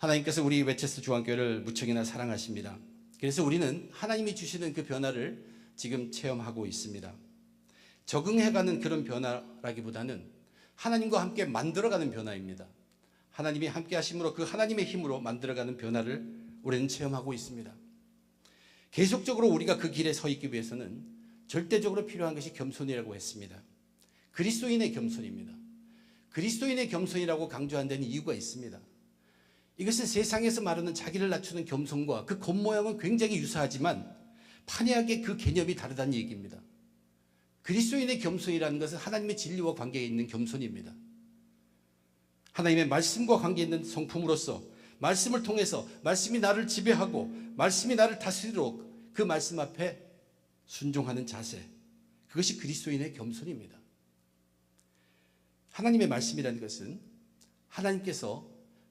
하나님께서 우리 웨체스터 중앙교회를 무척이나 사랑하십니다. 그래서 우리는 하나님이 주시는 그 변화를 지금 체험하고 있습니다. 적응해가는 그런 변화라기보다는 하나님과 함께 만들어가는 변화입니다. 하나님이 함께 하심으로 그 하나님의 힘으로 만들어가는 변화를 우리는 체험하고 있습니다. 계속적으로 우리가 그 길에 서 있기 위해서는 절대적으로 필요한 것이 겸손이라고 했습니다. 그리스도인의 겸손입니다. 그리스도인의 겸손이라고 강조한 데는 이유가 있습니다. 이것은 세상에서 말하는 자기를 낮추는 겸손과 그 겉모양은 굉장히 유사하지만 판이하게 그 개념이 다르다는 얘기입니다. 그리스도인의 겸손이라는 것은 하나님의 진리와 관계에 있는 겸손입니다. 하나님의 말씀과 관계에 있는 성품으로서 말씀을 통해서 말씀이 나를 지배하고 말씀이 나를 다스리도록 그 말씀 앞에 순종하는 자세, 그것이 그리스도인의 겸손입니다. 하나님의 말씀이라는 것은 하나님께서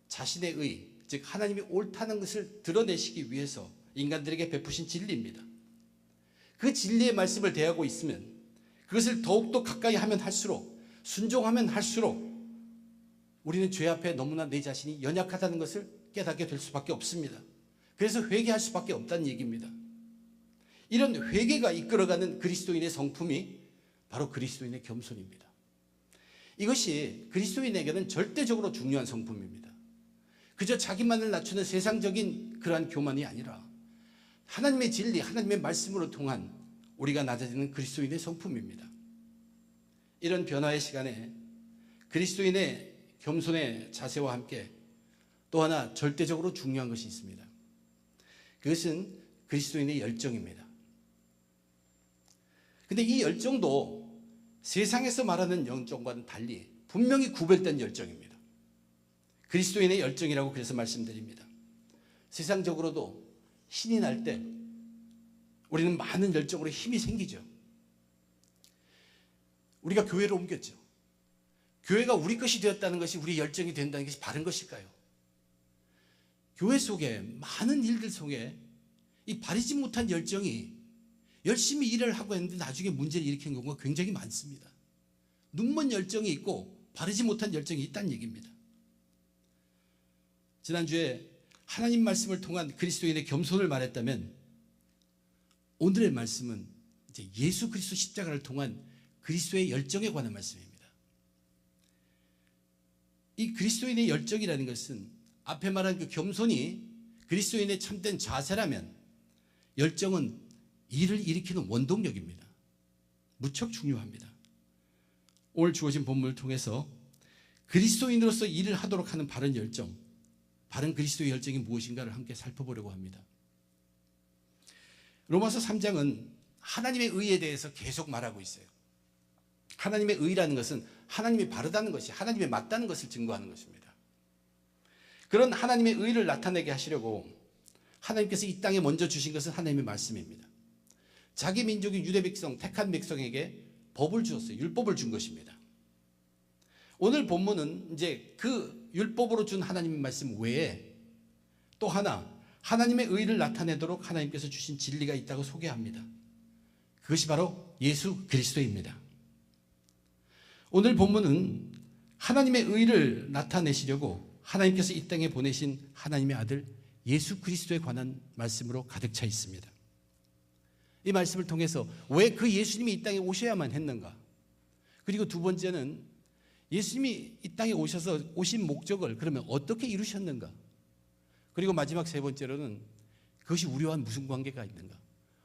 자신의 의, 즉 하나님이 옳다는 것을 드러내시기 위해서 인간들에게 베푸신 진리입니다. 그 진리의 말씀을 대하고 있으면 그것을 더욱더 가까이 하면 할수록, 순종하면 할수록 우리는 죄 앞에 너무나 내 자신이 연약하다는 것을 깨닫게 될 수밖에 없습니다. 그래서 회개할 수밖에 없다는 얘기입니다. 이런 회개가 이끌어가는 그리스도인의 성품이 바로 그리스도인의 겸손입니다. 이것이 그리스도인에게는 절대적으로 중요한 성품입니다. 그저 자기만을 낮추는 세상적인 그러한 교만이 아니라 하나님의 진리, 하나님의 말씀으로 통한 우리가 낮아지는 그리스도인의 성품입니다. 이런 변화의 시간에 그리스도인의 겸손의 자세와 함께 또 하나 절대적으로 중요한 것이 있습니다. 그것은 그리스도인의 열정입니다. 근데 이 열정도 세상에서 말하는 열정과는 달리 분명히 구별된 열정입니다. 그리스도인의 열정이라고 그래서 말씀드립니다. 세상적으로도 신이 날 때 우리는 많은 열정으로 힘이 생기죠. 우리가 교회로 옮겼죠. 교회가 우리 것이 되었다는 것이 우리 열정이 된다는 것이 바른 것일까요? 교회 속에 많은 일들 속에 이 바르지 못한 열정이 열심히 일을 하고 했는데 나중에 문제를 일으키는 경우가 굉장히 많습니다. 눈먼 열정이 있고 바르지 못한 열정이 있다는 얘기입니다. 지난주에 하나님 말씀을 통한 그리스도인의 겸손을 말했다면 오늘의 말씀은 이제 예수 그리스도 십자가를 통한 그리스도의 열정에 관한 말씀입니다. 이 그리스도인의 열정이라는 것은 앞에 말한 그 겸손이 그리스도인의 참된 자세라면 열정은 일을 일으키는 원동력입니다. 무척 중요합니다. 오늘 주어진 본문을 통해서 그리스도인으로서 일을 하도록 하는 바른 열정, 바른 그리스도의 열정이 무엇인가를 함께 살펴보려고 합니다. 로마서 3장은 하나님의 의에 대해서 계속 말하고 있어요. 하나님의 의라는 것은 하나님이 바르다는 것이, 하나님이 맞다는 것을 증거하는 것입니다. 그런 하나님의 의를 나타내게 하시려고 하나님께서 이 땅에 먼저 주신 것은 하나님의 말씀입니다. 자기 민족인 유대 백성, 택한 백성에게 법을 주었어요. 율법을 준 것입니다. 오늘 본문은 이제 그 율법으로 준 하나님의 말씀 외에 또 하나 하나님의 의를 나타내도록 하나님께서 주신 진리가 있다고 소개합니다. 그것이 바로 예수 그리스도입니다. 오늘 본문은 하나님의 의를 나타내시려고 하나님께서 이 땅에 보내신 하나님의 아들 예수 그리스도에 관한 말씀으로 가득 차 있습니다. 이 말씀을 통해서 왜 그 예수님이 이 땅에 오셔야만 했는가? 그리고 두 번째는 예수님이 이 땅에 오셔서 오신 목적을 그러면 어떻게 이루셨는가? 그리고 마지막 세 번째로는 그것이 우리와 무슨 관계가 있는가?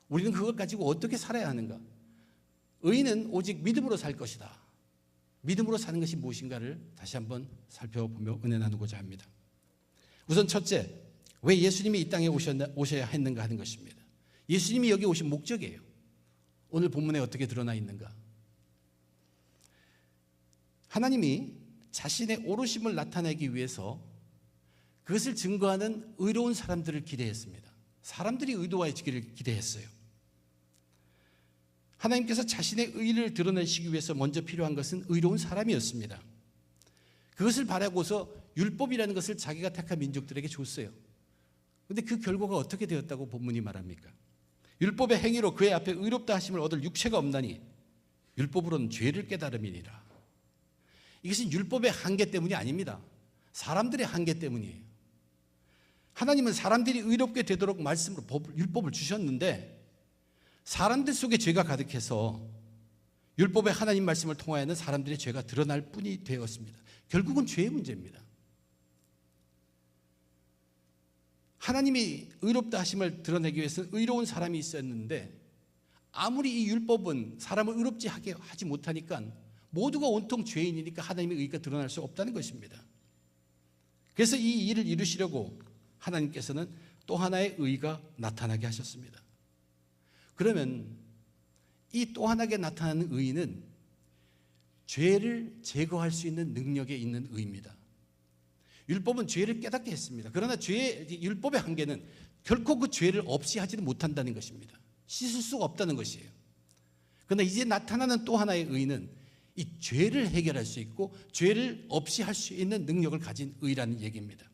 우리는 그것 가지고 어떻게 살아야 하는가? 의인은 오직 믿음으로 살 것이다. 믿음으로 사는 것이 무엇인가를 다시 한번 살펴보며 은혜 나누고자 합니다. 우선 첫째, 왜 예수님이 이 땅에 오셔야 했는가 하는 것입니다. 예수님이 여기 오신 목적이에요. 오늘 본문에 어떻게 드러나 있는가? 하나님이 자신의 오르심을 나타내기 위해서 그것을 증거하는 의로운 사람들을 기대했습니다. 사람들이 의도화해지기를 기대했어요. 하나님께서 자신의 의를 드러내시기 위해서 먼저 필요한 것은 의로운 사람이었습니다. 그것을 바라고서 율법이라는 것을 자기가 택한 민족들에게 줬어요. 그런데 그 결과가 어떻게 되었다고 본문이 말합니까? 율법의 행위로 그의 앞에 의롭다 하심을 얻을 육체가 없나니 율법으로는 죄를 깨달음이니라. 이것은 율법의 한계 때문이 아닙니다. 사람들의 한계 때문이에요. 하나님은 사람들이 의롭게 되도록 말씀으로 율법을 주셨는데 사람들 속에 죄가 가득해서 율법의 하나님 말씀을 통하여는 사람들의 죄가 드러날 뿐이 되었습니다. 결국은 죄의 문제입니다. 하나님이 의롭다 하심을 드러내기 위해서는 의로운 사람이 있었는데 아무리 이 율법은 사람을 의롭지 하지 못하니까 모두가 온통 죄인이니까 하나님의 의가 드러날 수 없다는 것입니다. 그래서 이 일을 이루시려고 하나님께서는 또 하나의 의가 나타나게 하셨습니다. 그러면 이 또 하나게 나타나는 의는 죄를 제거할 수 있는 능력에 있는 의입니다. 율법은 죄를 깨닫게 했습니다. 그러나 율법의 한계는 결코 그 죄를 없이 하지는 못한다는 것입니다. 씻을 수가 없다는 것이에요. 그러나 이제 나타나는 또 하나의 의는 이 죄를 해결할 수 있고 죄를 없이 할 수 있는 능력을 가진 의라는 얘기입니다.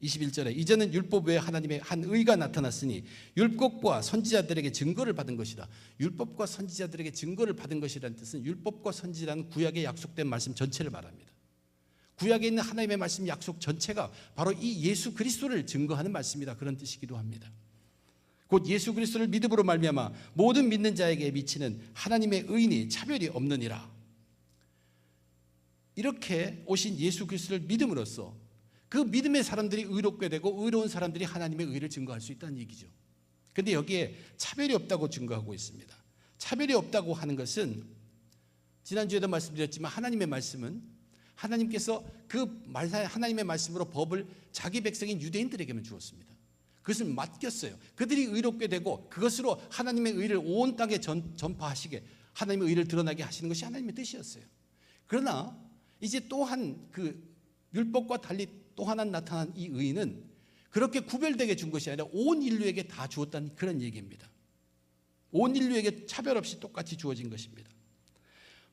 21절에 이제는 율법 외에 하나님의 한 의가 나타났으니 율법과 선지자들에게 증거를 받은 것이다. 율법과 선지자들에게 증거를 받은 것이라는 뜻은 율법과 선지자는 구약에 약속된 말씀 전체를 말합니다. 구약에 있는 하나님의 말씀 약속 전체가 바로 이 예수 그리스도를 증거하는 말씀이다. 그런 뜻이기도 합니다. 곧 예수 그리스도를 믿음으로 말미암아 모든 믿는 자에게 미치는 하나님의 의인이 차별이 없느니라. 이렇게 오신 예수 그리스도를 믿음으로써 그 믿음의 사람들이 의롭게 되고 의로운 사람들이 하나님의 의를 증거할 수 있다는 얘기죠. 그런데 여기에 차별이 없다고 증거하고 있습니다. 차별이 없다고 하는 것은 지난주에도 말씀드렸지만 하나님의 말씀은 하나님께서 하나님의 말씀으로 법을 자기 백성인 유대인들에게만 주었습니다. 그것을 맡겼어요. 그들이 의롭게 되고 그것으로 하나님의 의를 온 땅에 전파하시게 하나님의 의를 드러나게 하시는 것이 하나님의 뜻이었어요. 그러나 이제 또한 그 율법과 달리 또 하나 나타난 이 의는 그렇게 구별되게 준 것이 아니라 온 인류에게 다 주었다는 그런 얘기입니다. 온 인류에게 차별 없이 똑같이 주어진 것입니다.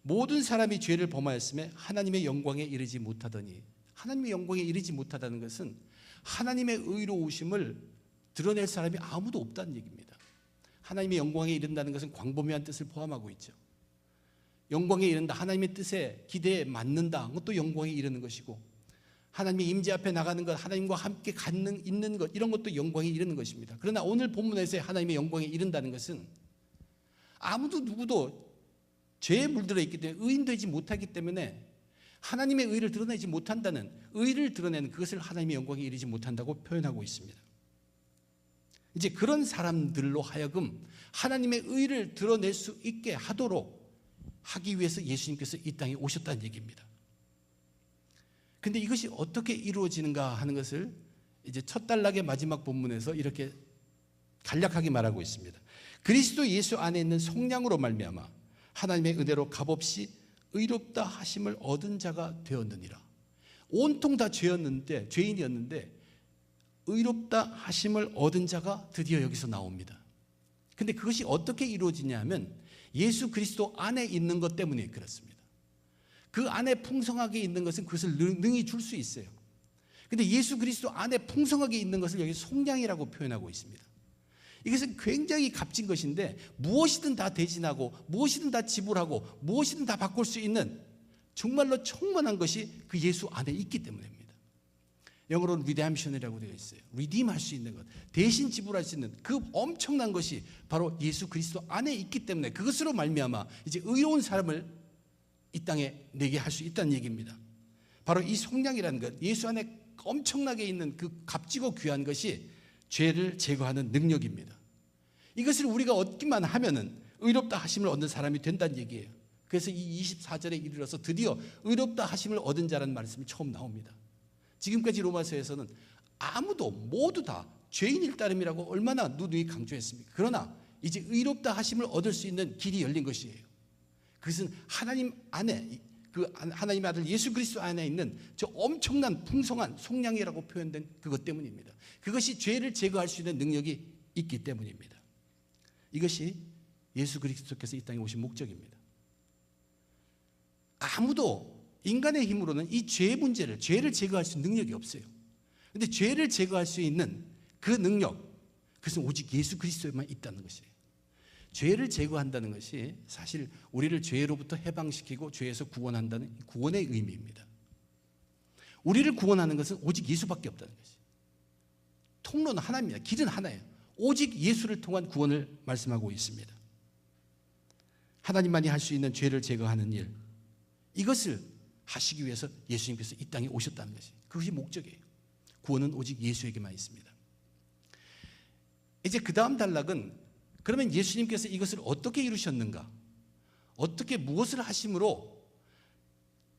모든 사람이 죄를 범하였음에 하나님의 영광에 이르지 못하더니, 하나님의 영광에 이르지 못하다는 것은 하나님의 의로우심을 드러낼 사람이 아무도 없다는 얘기입니다. 하나님의 영광에 이른다는 것은 광범위한 뜻을 포함하고 있죠. 영광에 이른다, 하나님의 뜻에 기대에 맞는다, 그것도 영광에 이르는 것이고, 하나님의 임재 앞에 나가는 것, 하나님과 함께 있는 것, 이런 것도 영광에 이르는 것입니다. 그러나 오늘 본문에서의 하나님의 영광에 이른다는 것은 아무도 누구도 죄에 물들어 있기 때문에 의인되지 못하기 때문에 하나님의 의를 드러내지 못한다는, 의를 드러내는 그것을 하나님의 영광에 이르지 못한다고 표현하고 있습니다. 이제 그런 사람들로 하여금 하나님의 의를 드러낼 수 있게 하기 위해서 예수님께서 이 땅에 오셨다는 얘기입니다. 근데 이것이 어떻게 이루어지는가 하는 것을 이제 첫 단락의 마지막 본문에서 이렇게 간략하게 말하고 있습니다. 그리스도 예수 안에 있는 속량으로 말미암아 하나님의 은혜로 값없이 의롭다 하심을 얻은 자가 되었느니라. 온통 다 죄인이었는데 의롭다 하심을 얻은 자가 드디어 여기서 나옵니다. 근데 그것이 어떻게 이루어지냐 하면 예수 그리스도 안에 있는 것 때문에 그렇습니다. 그 안에 풍성하게 있는 것은 그것을 능히 줄 수 있어요. 근데 예수 그리스도 안에 풍성하게 있는 것을 여기 속량이라고 표현하고 있습니다. 이것은 굉장히 값진 것인데 무엇이든 다 대신하고 무엇이든 다 지불하고 무엇이든 다 바꿀 수 있는 정말로 충분한 것이 그 예수 안에 있기 때문입니다. 영어로는 redemption이라고 되어 있어요. redeem할 수 있는 것, 대신 지불할 수 있는 그 엄청난 것이 바로 예수 그리스도 안에 있기 때문에 그것으로 말미암아 이제 의로운 사람을 이 땅에 내게 할 수 있다는 얘기입니다. 바로 이 속량이라는 것, 예수 안에 엄청나게 있는 그 값지고 귀한 것이 죄를 제거하는 능력입니다. 이것을 우리가 얻기만 하면은 의롭다 하심을 얻는 사람이 된다는 얘기예요. 그래서 이 24절에 이르러서 드디어 의롭다 하심을 얻은 자라는 말씀이 처음 나옵니다. 지금까지 로마서에서는 모두 다 죄인일 따름이라고 얼마나 누누이 강조했습니까? 그러나 이제 의롭다 하심을 얻을 수 있는 길이 열린 것이에요. 그것은 하나님 안에, 그 하나님의 아들 예수 그리스도 안에 있는 저 엄청난 풍성한 속량이라고 표현된 그것 때문입니다. 그것이 죄를 제거할 수 있는 능력이 있기 때문입니다. 이것이 예수 그리스도께서 이 땅에 오신 목적입니다. 아무도 인간의 힘으로는 이 죄의 문제를, 죄를 제거할 수 있는 능력이 없어요. 그런데 죄를 제거할 수 있는 그 능력, 그것은 오직 예수 그리스도에만 있다는 것이에요. 죄를 제거한다는 것이 사실 우리를 죄로부터 해방시키고 죄에서 구원한다는 구원의 의미입니다. 우리를 구원하는 것은 오직 예수밖에 없다는 것이에요. 통로는 하나입니다. 길은 하나예요. 오직 예수를 통한 구원을 말씀하고 있습니다. 하나님만이 할 수 있는 죄를 제거하는 일, 이것을 하시기 위해서 예수님께서 이 땅에 오셨다는 것이, 그것이 목적이에요. 구원은 오직 예수에게만 있습니다. 이제 그 다음 단락은, 그러면 예수님께서 이것을 어떻게 이루셨는가, 어떻게 무엇을 하심으로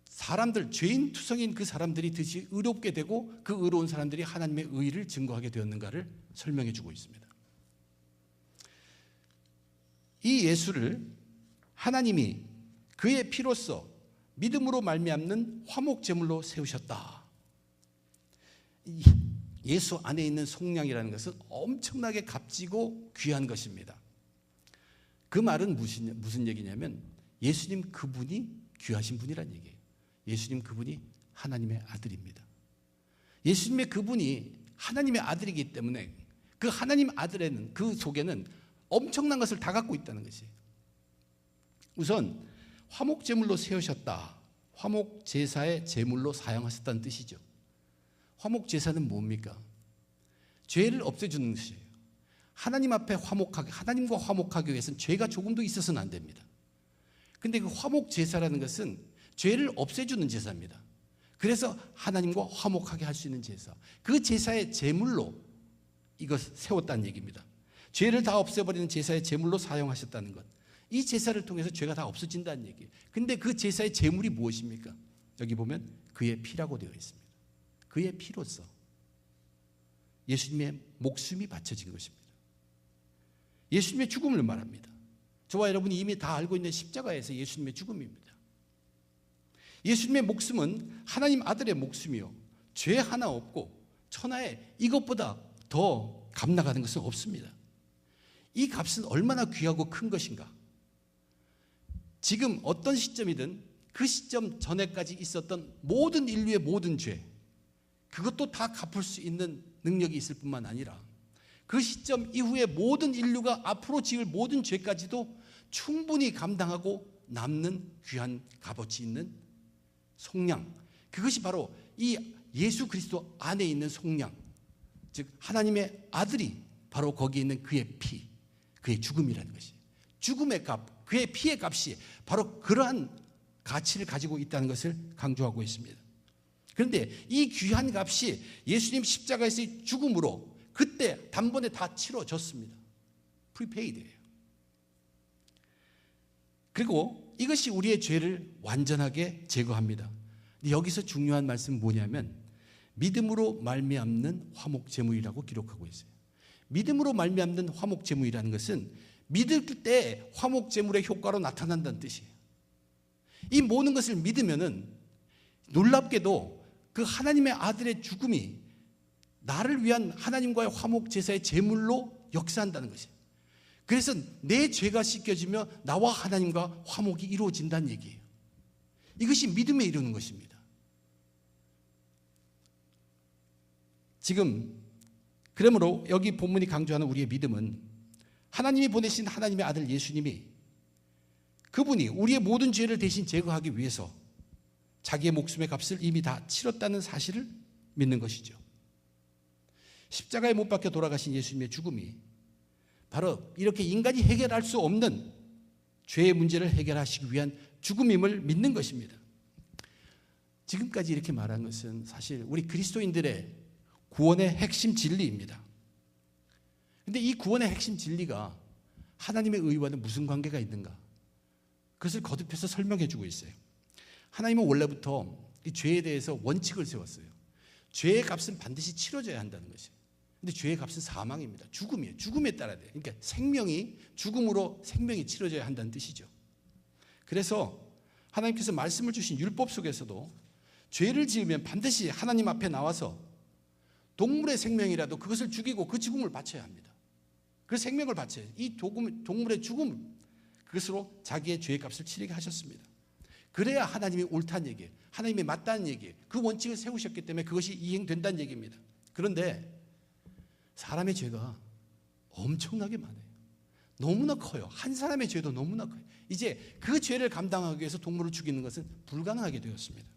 사람들, 죄인 투성인 그 사람들이 듯이 의롭게 되고 그 의로운 사람들이 하나님의 의를 증거하게 되었는가를 설명해 주고 있습니다. 이 예수를 하나님이 그의 피로써 믿음으로 말미암는 화목제물로 세우셨다. 예수 안에 있는 속량이라는 것은 엄청나게 값지고 귀한 것입니다. 그 말은 무슨 얘기냐면 예수님 그분이 귀하신 분이란 얘기예요. 예수님 그분이 하나님의 아들입니다. 예수님의 그분이 하나님의 아들이기 때문에 그 하나님 아들에는, 그 속에는 엄청난 것을 다 갖고 있다는 것이에요. 우선 화목제물로 세우셨다. 화목제사의 제물로 사용하셨다는 뜻이죠. 화목제사는 뭡니까? 죄를 없애주는 것이에요. 하나님 앞에 화목하게, 하나님과 화목하기 위해서는 죄가 조금도 있어서는 안 됩니다. 근데 그 화목제사라는 것은 죄를 없애주는 제사입니다. 그래서 하나님과 화목하게 할 수 있는 제사, 그 제사의 제물로 이것 세웠다는 얘기입니다. 죄를 다 없애버리는 제사의 제물로 사용하셨다는 것, 이 제사를 통해서 죄가 다 없어진다는 얘기예요. 근데 그 제사의 제물이 무엇입니까? 여기 보면 그의 피라고 되어 있습니다. 그의 피로써 예수님의 목숨이 바쳐진 것입니다. 예수님의 죽음을 말합니다. 저와 여러분이 이미 다 알고 있는 십자가에서 예수님의 죽음입니다. 예수님의 목숨은 하나님 아들의 목숨이요, 죄 하나 없고 천하에 이것보다 더 값 나가는 것은 없습니다. 이 값은 얼마나 귀하고 큰 것인가. 지금 어떤 시점이든 그 시점 전에까지 있었던 모든 인류의 모든 죄, 그것도 다 갚을 수 있는 능력이 있을 뿐만 아니라 그 시점 이후에 모든 인류가 앞으로 지을 모든 죄까지도 충분히 감당하고 남는 귀한 값어치 있는 속량, 그것이 바로 이 예수 그리스도 안에 있는 속량, 즉 하나님의 아들이 바로 거기에 있는 그의 피, 그의 죽음이라는 것이, 죽음의 값, 그의 피의 값이 바로 그러한 가치를 가지고 있다는 것을 강조하고 있습니다. 그런데 이 귀한 값이 예수님 십자가에서의 죽음으로 그때 단번에 다 치러졌습니다. 프리페이드예요. 그리고 이것이 우리의 죄를 완전하게 제거합니다. 여기서 중요한 말씀은 뭐냐면 믿음으로 말미암는 화목제물이라고 기록하고 있어요. 믿음으로 말미암는 화목제물이라는 것은 믿을 때 화목제물의 효과로 나타난다는 뜻이에요. 이 모든 것을 믿으면은 놀랍게도 그 하나님의 아들의 죽음이 나를 위한 하나님과의 화목제사의 제물로 역사한다는 것이에요. 그래서 내 죄가 씻겨지며 나와 하나님과 화목이 이루어진다는 얘기예요. 이것이 믿음에 이르는 것입니다. 지금 그러므로 여기 본문이 강조하는 우리의 믿음은 하나님이 보내신 하나님의 아들 예수님이, 그분이 우리의 모든 죄를 대신 제거하기 위해서 자기의 목숨의 값을 이미 다 치렀다는 사실을 믿는 것이죠. 십자가에 못 박혀 돌아가신 예수님의 죽음이 바로 이렇게 인간이 해결할 수 없는 죄의 문제를 해결하시기 위한 죽음임을 믿는 것입니다. 지금까지 이렇게 말한 것은 사실 우리 그리스도인들의 구원의 핵심 진리입니다. 그런데 이 구원의 핵심 진리가 하나님의 의와는 무슨 관계가 있는가? 그것을 거듭해서 설명해 주고 있어요. 하나님은 원래부터 이 죄에 대해서 원칙을 세웠어요. 죄의 값은 반드시 치러져야 한다는 것이에요. 근데 죄의 값은 사망입니다. 죽음이에요. 죽음에 따라야 돼요. 그러니까 생명이, 죽음으로 생명이 치러져야 한다는 뜻이죠. 그래서 하나님께서 말씀을 주신 율법 속에서도 죄를 지으면 반드시 하나님 앞에 나와서 동물의 생명이라도 그것을 죽이고 그 죽음을 바쳐야 합니다. 그 생명을 바쳐야 해요. 이 동물의 죽음, 그것으로 자기의 죄의 값을 치르게 하셨습니다. 그래야 하나님이 옳다는 얘기예요. 하나님이 맞다는 얘기예요. 그 원칙을 세우셨기 때문에 그것이 이행된다는 얘기입니다. 그런데 사람의 죄가 엄청나게 많아요. 너무나 커요. 한 사람의 죄도 너무나 커요. 이제 그 죄를 감당하기 위해서 동물을 죽이는 것은 불가능하게 되었습니다.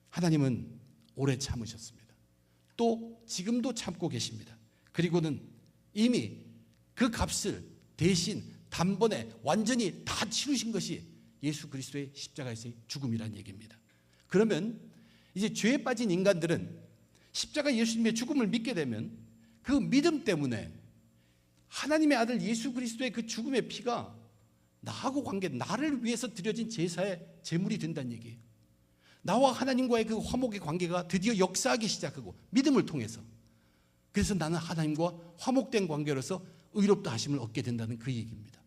하나님은 오래 참으셨습니다. 또 지금도 참고 계십니다. 그리고는 이미 그 값을 대신 단번에 완전히 다 치르신 것이 예수 그리스도의 십자가에서의 죽음이라는 얘기입니다. 그러면 이제 죄에 빠진 인간들은 십자가 예수님의 죽음을 믿게 되면 그 믿음 때문에 하나님의 아들 예수 그리스도의 그 죽음의 피가 나하고 관계, 나를 위해서 드려진 제사의 제물이 된다는 얘기예요. 나와 하나님과의 그 화목의 관계가 드디어 역사하기 시작하고 믿음을 통해서, 그래서 나는 하나님과 화목된 관계로서 의롭다 하심을 얻게 된다는 그 얘기입니다.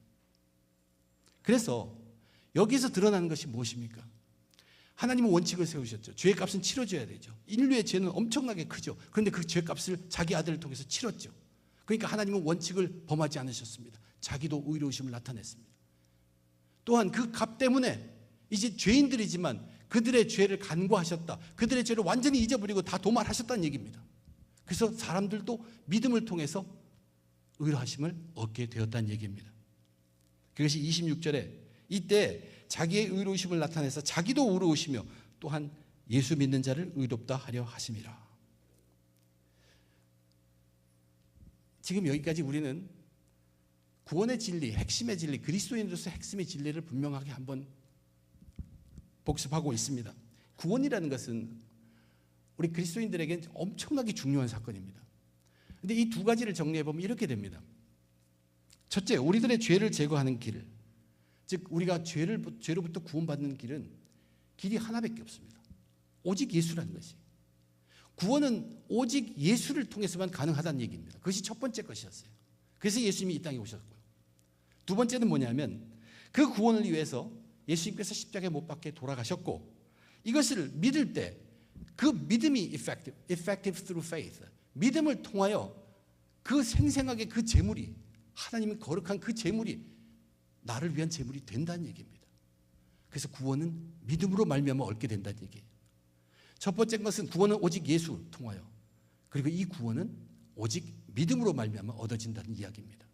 그래서 여기서 드러나는 것이 무엇입니까? 하나님은 원칙을 세우셨죠. 죄의 값은 치러줘야 되죠. 인류의 죄는 엄청나게 크죠. 그런데 그 죄 값을 자기 아들을 통해서 치렀죠. 그러니까 하나님은 원칙을 범하지 않으셨습니다. 자기도 의로우심을 나타냈습니다. 또한 그 값 때문에 이제 죄인들이지만 그들의 죄를 간과하셨다. 그들의 죄를 완전히 잊어버리고 다 도말하셨다는 얘기입니다. 그래서 사람들도 믿음을 통해서 의로하심을 얻게 되었다는 얘기입니다. 그것이 26절에 이때 자기의 의로우심을 나타내서 자기도 의로우시며 또한 예수 믿는 자를 의롭다 하려 하심이라. 지금 여기까지 우리는 구원의 진리, 핵심의 진리, 그리스도인으로서 핵심의 진리를 분명하게 한번 복습하고 있습니다. 구원이라는 것은 우리 그리스도인들에게 엄청나게 중요한 사건입니다. 그런데 이 두 가지를 정리해보면 이렇게 됩니다. 첫째, 우리들의 죄를 제거하는 길, 즉 우리가 죄로부터 구원받는 길이 하나밖에 없습니다. 오직 예수라는 것이. 구원은 오직 예수를 통해서만 가능하다는 얘기입니다. 그것이 첫 번째 것이었어요. 그래서 예수님이 이 땅에 오셨고요. 두 번째는 뭐냐면 그 구원을 위해서 예수님께서 십자가에 못 박혀 돌아가셨고, 이것을 믿을 때 그 믿음이 effective through faith, 믿음을 통하여 그 생생하게 그 제물이, 하나님의 거룩한 그 제물이 나를 위한 제물이 된다는 얘기입니다. 그래서 구원은 믿음으로 말미암아 얻게 된다는 얘기예요. 첫 번째 것은 구원은 오직 예수 통하여, 그리고 이 구원은 오직 믿음으로 말미암아 얻어진다는 이야기입니다.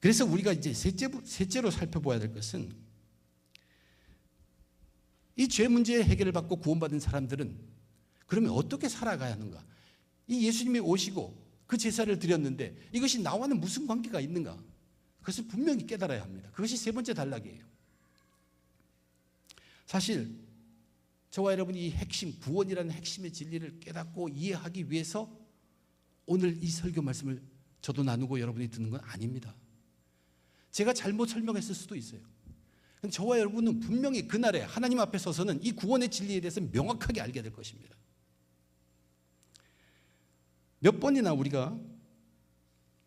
그래서 우리가 이제 셋째로 살펴봐야 될 것은 이 죄 문제의 해결을 받고 구원받은 사람들은 그러면 어떻게 살아가야 하는가? 이 예수님이 오시고 그 제사를 드렸는데 이것이 나와는 무슨 관계가 있는가? 그것을 분명히 깨달아야 합니다. 그것이 세 번째 단락이에요. 사실 저와 여러분이 이 핵심, 구원이라는 핵심의 진리를 깨닫고 이해하기 위해서 오늘 이 설교 말씀을 저도 나누고 여러분이 듣는 건 아닙니다. 제가 잘못 설명했을 수도 있어요. 저와 여러분은 분명히 그날에 하나님 앞에 서서는 이 구원의 진리에 대해서 명확하게 알게 될 것입니다. 몇 번이나 우리가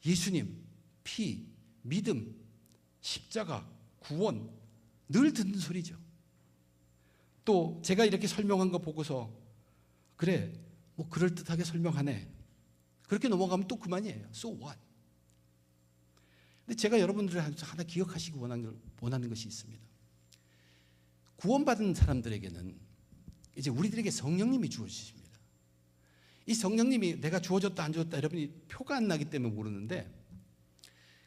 예수님, 피, 믿음, 십자가, 구원 늘 듣는 소리죠. 또 제가 이렇게 설명한 거 보고서 그래, 뭐 그럴듯하게 설명하네, 그렇게 넘어가면 또 그만이에요. So what? 근데 제가 여러분들을 하나 기억하시기 원하는 것이 있습니다. 구원받은 사람들에게는 이제 우리들에게 성령님이 주어지십니다. 이 성령님이 내가 주어졌다 안 주어졌다 여러분이 표가 안 나기 때문에 모르는데,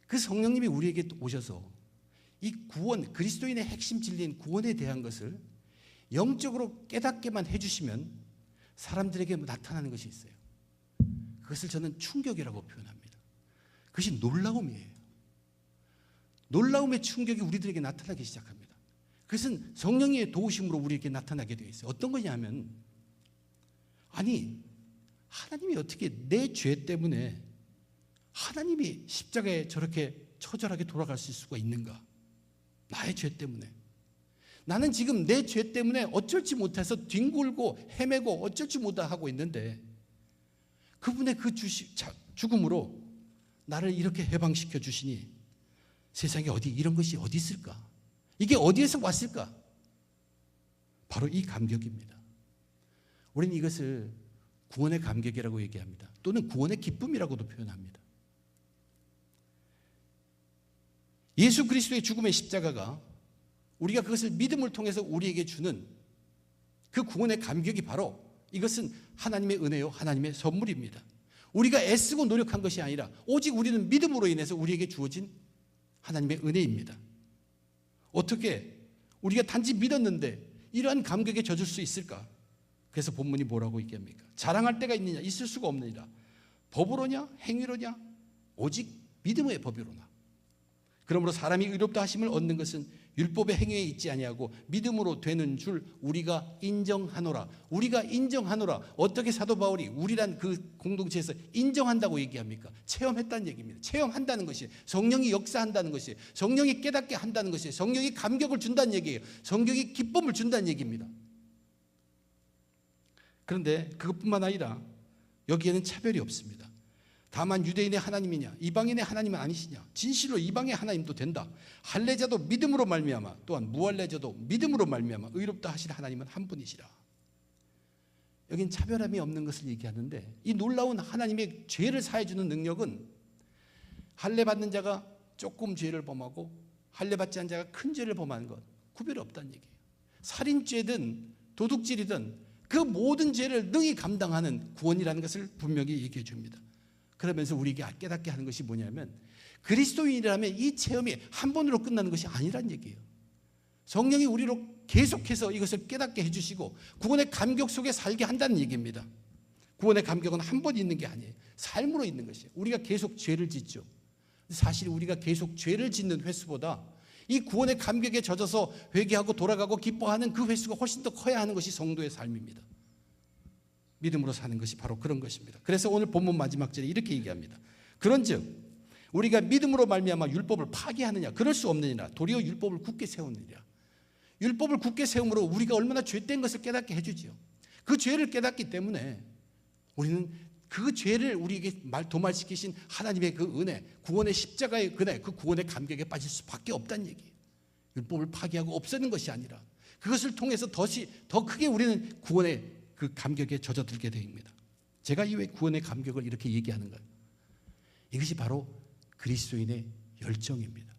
그 성령님이 우리에게 오셔서 이 구원, 그리스도인의 핵심 진리인 구원에 대한 것을 영적으로 깨닫게만 해주시면 사람들에게 나타나는 것이 있어요. 그것을 저는 충격이라고 표현합니다. 그것이 놀라움이에요. 놀라움의 충격이 우리들에게 나타나기 시작합니다. 그것은 성령의 도우심으로 우리에게 나타나게 되어 있어요. 어떤 거냐면, 아니 하나님이 어떻게 내 죄 때문에 하나님이 십자가에 저렇게 처절하게 돌아가실 수가 있는가? 나의 죄 때문에. 나는 지금 내 죄 때문에 어쩔지 못해서 뒹굴고 헤매고 어쩔지 못하고 있는데 그분의 그 죽음으로 나를 이렇게 해방시켜 주시니 세상에 어디 이런 것이 어디 있을까? 이게 어디에서 왔을까? 바로 이 감격입니다. 우리는 이것을 구원의 감격이라고 얘기합니다. 또는 구원의 기쁨이라고도 표현합니다. 예수 그리스도의 죽음의 십자가가 우리가 그것을 믿음을 통해서 우리에게 주는 그 구원의 감격이 바로 이것은 하나님의 은혜요, 하나님의 선물입니다. 우리가 애쓰고 노력한 것이 아니라 오직 우리는 믿음으로 인해서 우리에게 주어진 하나님의 은혜입니다. 어떻게 우리가 단지 믿었는데 이러한 감격에 젖을 수 있을까? 그래서 본문이 뭐라고 얘기합니까? 자랑할 때가 있느냐? 있을 수가 없느니라. 법으로냐? 행위로냐? 오직 믿음의 법이로나. 그러므로 사람이 의롭다 하심을 얻는 것은 율법의 행위에 있지 아니하고 믿음으로 되는 줄 우리가 인정하노라. 우리가 인정하노라. 어떻게 사도 바울이 우리란 그 공동체에서 인정한다고 얘기합니까? 체험했다는 얘기입니다. 체험한다는 것이, 성령이 역사한다는 것이, 성령이 깨닫게 한다는 것이, 성령이 감격을 준다는 얘기예요. 성령이 기쁨을 준다는 얘기입니다. 그런데 그것뿐만 아니라 여기에는 차별이 없습니다. 다만 유대인의 하나님이냐 이방인의 하나님은 아니시냐, 진실로 이방의 하나님도 된다. 할례자도 믿음으로 말미암아, 또한 무할례자도 믿음으로 말미암아 의롭다 하실 하나님은 한 분이시라. 여긴 차별함이 없는 것을 얘기하는데, 이 놀라운 하나님의 죄를 사해 주는 능력은 할례 받는 자가 조금 죄를 범하고 할례 받지 않은 자가 큰 죄를 범하는 것 구별이 없다는 얘기예요. 살인죄든 도둑질이든 그 모든 죄를 능히 감당하는 구원이라는 것을 분명히 얘기해 줍니다. 그러면서 우리에게 깨닫게 하는 것이 뭐냐면, 그리스도인이라면 이 체험이 한 번으로 끝나는 것이 아니란 얘기예요. 성령이 우리로 계속해서 이것을 깨닫게 해주시고 구원의 감격 속에 살게 한다는 얘기입니다. 구원의 감격은 한 번 있는 게 아니에요. 삶으로 있는 것이에요. 우리가 계속 죄를 짓죠. 사실 우리가 계속 죄를 짓는 횟수보다 이 구원의 감격에 젖어서 회개하고 돌아가고 기뻐하는 그 횟수가 훨씬 더 커야 하는 것이 성도의 삶입니다. 믿음으로 사는 것이 바로 그런 것입니다. 그래서 오늘 본문 마지막 절에 이렇게 얘기합니다. 그런즉 우리가 믿음으로 말미암아 율법을 파기하느냐? 그럴 수 없느니라. 도리어 율법을 굳게 세우느니라. 율법을 굳게 세움으로 우리가 얼마나 죄된 것을 깨닫게 해주지요. 그 죄를 깨닫기 때문에 우리는 그 죄를 우리에게 도말시키신 하나님의 그 은혜, 구원의 십자가의 은혜, 그 구원의 감격에 빠질 수밖에 없다는 얘기예요. 율법을 파기하고 없애는 것이 아니라 그것을 통해서 더 크게 우리는 구원의 그 감격에 젖어들게 됩니다. 제가 이 왜 구원의 감격을 이렇게 얘기하는 거예요? 이것이 바로 그리스도인의 열정입니다.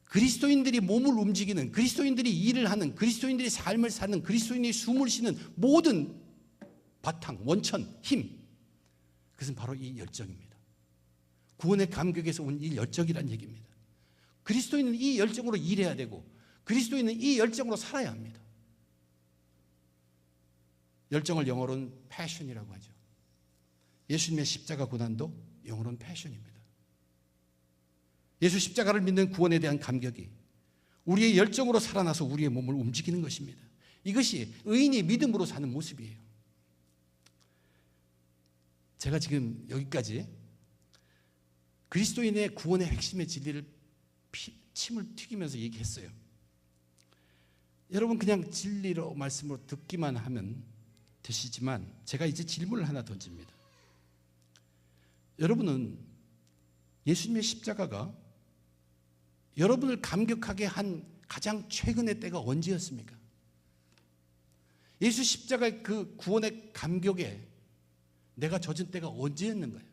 그리스도인들이 몸을 움직이는, 그리스도인들이 일을 하는, 그리스도인들이 삶을 사는, 그리스도인이 숨을 쉬는 모든 바탕, 원천, 힘, 그것은 바로 이 열정입니다. 구원의 감격에서 온 이 열정이란 얘기입니다. 그리스도인은 이 열정으로 일해야 되고 그리스도인은 이 열정으로 살아야 합니다. 열정을 영어로는 패션이라고 하죠. 예수님의 십자가 고난도 영어로는 패션입니다. 예수 십자가를 믿는 구원에 대한 감격이 우리의 열정으로 살아나서 우리의 몸을 움직이는 것입니다. 이것이 의인이 믿음으로 사는 모습이에요. 제가 지금 여기까지 그리스도인의 구원의 핵심의 진리를 침을 튀기면서 얘기했어요. 여러분 그냥 진리로 말씀으로 듣기만 하면 되시지만 제가 이제 질문을 하나 던집니다. 여러분은 예수님의 십자가가 여러분을 감격하게 한 가장 최근의 때가 언제였습니까? 예수 십자가의 그 구원의 감격에 내가 젖은 때가 언제였는가요?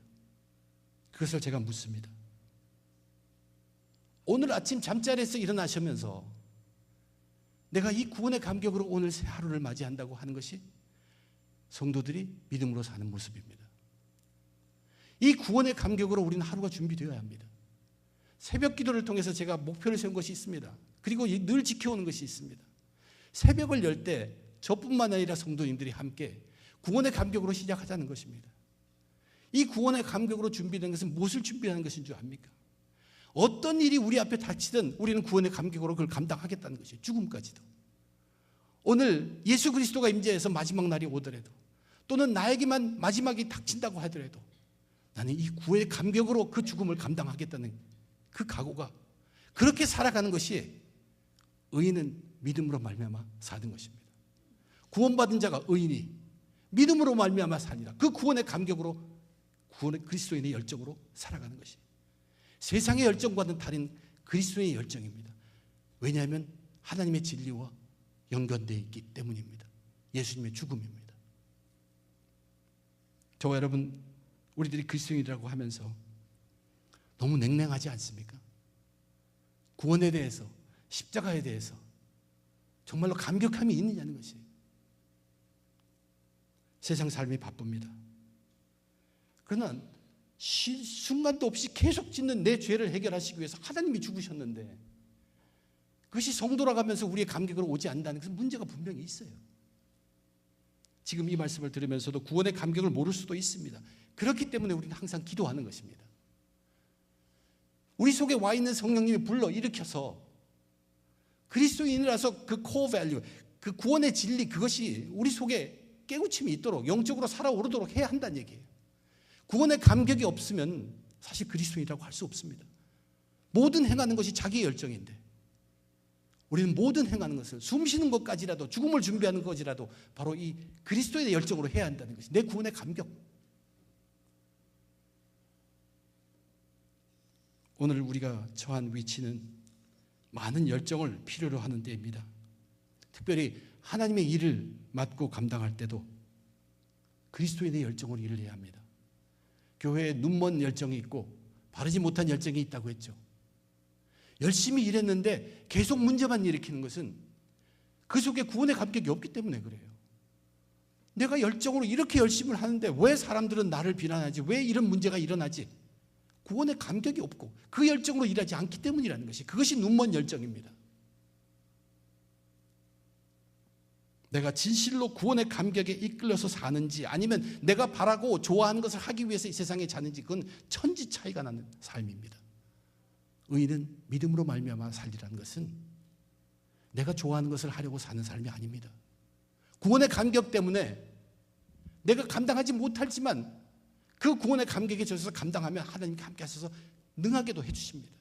그것을 제가 묻습니다. 오늘 아침 잠자리에서 일어나시면서 내가 이 구원의 감격으로 오늘 새 하루를 맞이한다고 하는 것이 성도들이 믿음으로 사는 모습입니다. 이 구원의 감격으로 우리는 하루가 준비되어야 합니다. 새벽 기도를 통해서 제가 목표를 세운 것이 있습니다. 그리고 늘 지켜오는 것이 있습니다. 새벽을 열 때 저뿐만 아니라 성도님들이 함께 구원의 감격으로 시작하자는 것입니다. 이 구원의 감격으로 준비된 것은 무엇을 준비하는 것인 줄 압니까? 어떤 일이 우리 앞에 닥치든 우리는 구원의 감격으로 그걸 감당하겠다는 것이에요. 죽음까지도. 오늘 예수 그리스도가 임재해서 마지막 날이 오더라도, 또는 나에게만 마지막이 닥친다고 하더라도 나는 이 구원의 감격으로 그 죽음을 감당하겠다는 그 각오가, 그렇게 살아가는 것이 의인은 믿음으로 말미암아 사는 것입니다. 구원받은 자가 의인이 믿음으로 말미암아 사니라. 그 구원의 감격으로, 구원의 그리스도인의 열정으로 살아가는 것이 세상의 열정과는 다른 그리스도의 열정입니다. 왜냐하면 하나님의 진리와 연관되어 있기 때문입니다. 예수님의 죽음입니다. 저와 여러분, 우리들이 그리스도인이라고 하면서 너무 냉랭하지 않습니까? 구원에 대해서, 십자가에 대해서 정말로 감격함이 있느냐는 것이에요. 세상 삶이 바쁩니다. 그러나 순간도 없이 계속 짓는 내 죄를 해결하시기 위해서 하나님이 죽으셨는데 그것이 성도라고 하면서 우리의 감격으로 오지 않는다는 것은 문제가 분명히 있어요. 지금 이 말씀을 들으면서도 구원의 감격을 모를 수도 있습니다. 그렇기 때문에 우리는 항상 기도하는 것입니다. 우리 속에 와 있는 성령님이 불러 일으켜서 그리스도인이라서 그 코어 밸류, 그 구원의 진리, 그것이 우리 속에 깨우침이 있도록 영적으로 살아오르도록 해야 한다는 얘기예요. 구원의 감격이 없으면 사실 그리스도인이라고 할 수 없습니다. 모든 행하는 것이 자기의 열정인데 우리는 모든 행하는 것을 숨 쉬는 것까지라도, 죽음을 준비하는 것이라도 바로 이 그리스도의 열정으로 해야 한다는 것이 내 구원의 감격. 오늘 우리가 처한 위치는 많은 열정을 필요로 하는 데입니다. 특별히 하나님의 일을 맡고 감당할 때도 그리스도인의 열정으로 일을 해야 합니다. 교회에 눈먼 열정이 있고 바르지 못한 열정이 있다고 했죠. 열심히 일했는데 계속 문제만 일으키는 것은 그 속에 구원의 감격이 없기 때문에 그래요. 내가 열정으로 이렇게 열심히 하는데 왜 사람들은 나를 비난하지? 왜 이런 문제가 일어나지? 구원의 감격이 없고 그 열정으로 일하지 않기 때문이라는 것이, 그것이 눈먼 열정입니다. 내가 진실로 구원의 감격에 이끌려서 사는지 아니면 내가 바라고 좋아하는 것을 하기 위해서 이 세상에 사는지, 그건 천지 차이가 나는 삶입니다. 의인은 믿음으로 말미암아 살리라는 것은 내가 좋아하는 것을 하려고 사는 삶이 아닙니다. 구원의 감격 때문에 내가 감당하지 못하지만 그 구원의 감격에 젖어서 감당하면 하나님께 함께 하셔서 능하게도 해주십니다.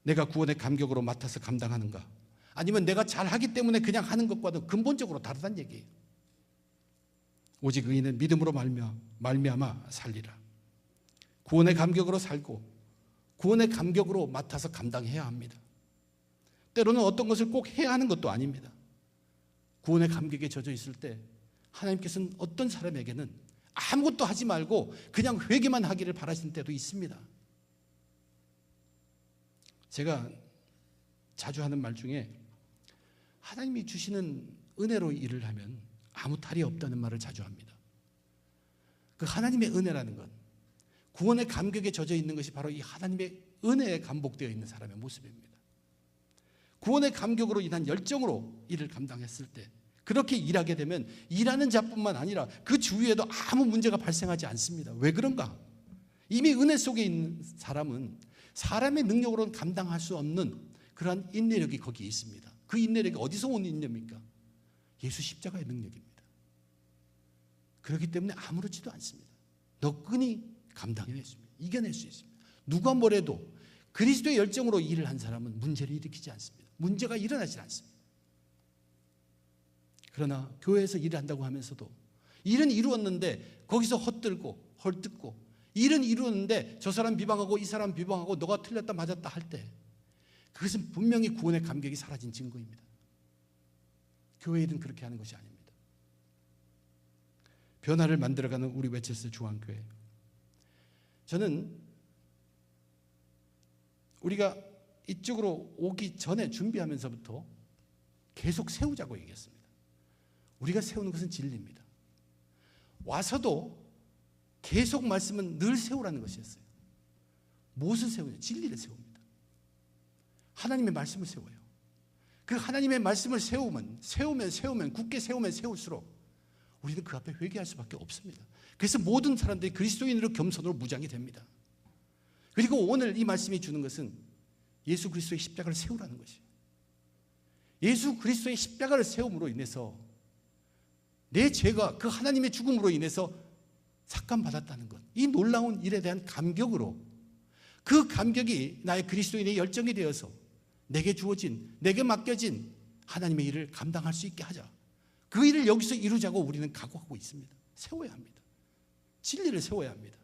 내가 구원의 감격으로 맡아서 감당하는가, 아니면 내가 잘하기 때문에 그냥 하는 것과는 근본적으로 다르다는 얘기예요. 오직 의인은 믿음으로 말미암아 살리라. 구원의 감격으로 살고 구원의 감격으로 맡아서 감당해야 합니다. 때로는 어떤 것을 꼭 해야 하는 것도 아닙니다. 구원의 감격에 젖어 있을 때 하나님께서는 어떤 사람에게는 아무것도 하지 말고 그냥 회개만 하기를 바라시는 때도 있습니다. 제가 자주 하는 말 중에 하나님이 주시는 은혜로 일을 하면 아무 탈이 없다는 말을 자주 합니다. 그 하나님의 은혜라는 것, 구원의 감격에 젖어 있는 것이 바로 이 하나님의 은혜에 감복되어 있는 사람의 모습입니다. 구원의 감격으로 인한 열정으로 일을 감당했을 때, 그렇게 일하게 되면 일하는 자뿐만 아니라 그 주위에도 아무 문제가 발생하지 않습니다. 왜 그런가? 이미 은혜 속에 있는 사람은 사람의 능력으로는 감당할 수 없는 그러한 인내력이 거기에 있습니다. 그 인내력이 어디서 온 인내입니까? 예수 십자가의 능력입니다. 그렇기 때문에 아무렇지도 않습니다. 너끈히 감당해낼 수 있습니다. 이겨낼 수 있습니다. 누가 뭐래도 그리스도의 열정으로 일을 한 사람은 문제를 일으키지 않습니다. 문제가 일어나지 않습니다. 그러나 교회에서 일을 한다고 하면서도 일은 이루었는데 거기서 헛들고 헐뜯고, 일은 이루었는데 저 사람 비방하고 이 사람 비방하고 너가 틀렸다 맞았다 할 때 그것은 분명히 구원의 감격이 사라진 증거입니다. 교회 일은 그렇게 하는 것이 아닙니다. 변화를 만들어가는 우리 웨체스 중앙교회, 저는 우리가 이쪽으로 오기 전에 준비하면서부터 계속 세우자고 얘기했습니다. 우리가 세우는 것은 진리입니다. 와서도 계속 말씀은 늘 세우라는 것이었어요. 무엇을 세우냐? 진리를 세웁니다. 하나님의 말씀을 세워요. 그 하나님의 말씀을 세우면 굳게 세울수록 우리는 그 앞에 회개할 수밖에 없습니다. 그래서 모든 사람들이 그리스도인으로 겸손으로 무장이 됩니다. 그리고 오늘 이 말씀이 주는 것은 예수 그리스도의 십자가를 세우라는 것이에요. 예수 그리스도의 십자가를 세움으로 인해서 내 죄가 그 하나님의 죽음으로 인해서 삭감받았다는 것, 이 놀라운 일에 대한 감격으로, 그 감격이 나의 그리스도인의 열정이 되어서 내게 주어진, 내게 맡겨진 하나님의 일을 감당할 수 있게 하자. 그 일을 여기서 이루자고 우리는 각오하고 있습니다. 세워야 합니다. 진리를 세워야 합니다.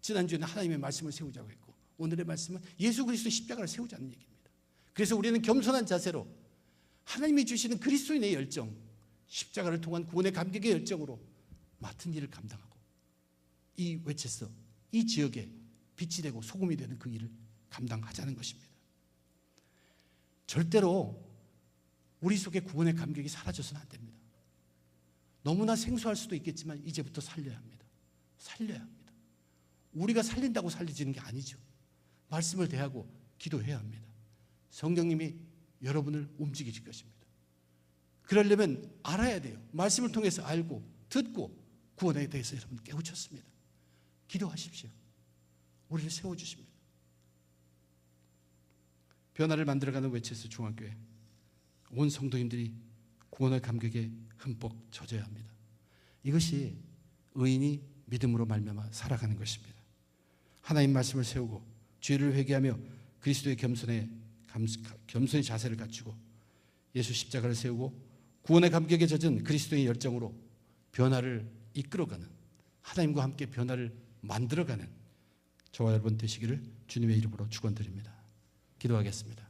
지난주에는 하나님의 말씀을 세우자고 했고, 오늘의 말씀은 예수 그리스도의 십자가를 세우자는 얘기입니다. 그래서 우리는 겸손한 자세로 하나님이 주시는 그리스도인의 열정, 십자가를 통한 구원의 감격의 열정으로 맡은 일을 감당하고, 이 웨체스, 이 지역에 빛이 되고 소금이 되는 그 일을 감당하자는 것입니다. 절대로 우리 속에 구원의 감격이 사라져서는 안 됩니다. 너무나 생소할 수도 있겠지만 이제부터 살려야 합니다. 살려야 합니다. 우리가 살린다고 살려지는 게 아니죠. 말씀을 대하고 기도해야 합니다. 성령님이 여러분을 움직이실 것입니다. 그러려면 알아야 돼요. 말씀을 통해서 알고 듣고 구원에 대해서 여러분 깨우쳤습니다. 기도하십시오. 우리를 세워주십니다. 변화를 만들어가는 웨체스 중앙교회 온 성도님들이 구원의 감격에 흠뻑 젖어야 합니다. 이것이 의인이 믿음으로 말미암아 살아가는 것입니다. 하나님 말씀을 세우고 죄를 회개하며 그리스도의 겸손의 자세를 갖추고 예수 십자가를 세우고 구원의 감격에 젖은 그리스도의 열정으로 변화를 이끌어가는, 하나님과 함께 변화를 만들어가는 저와 여러분 되시기를 주님의 이름으로 축원드립니다. 기도하겠습니다.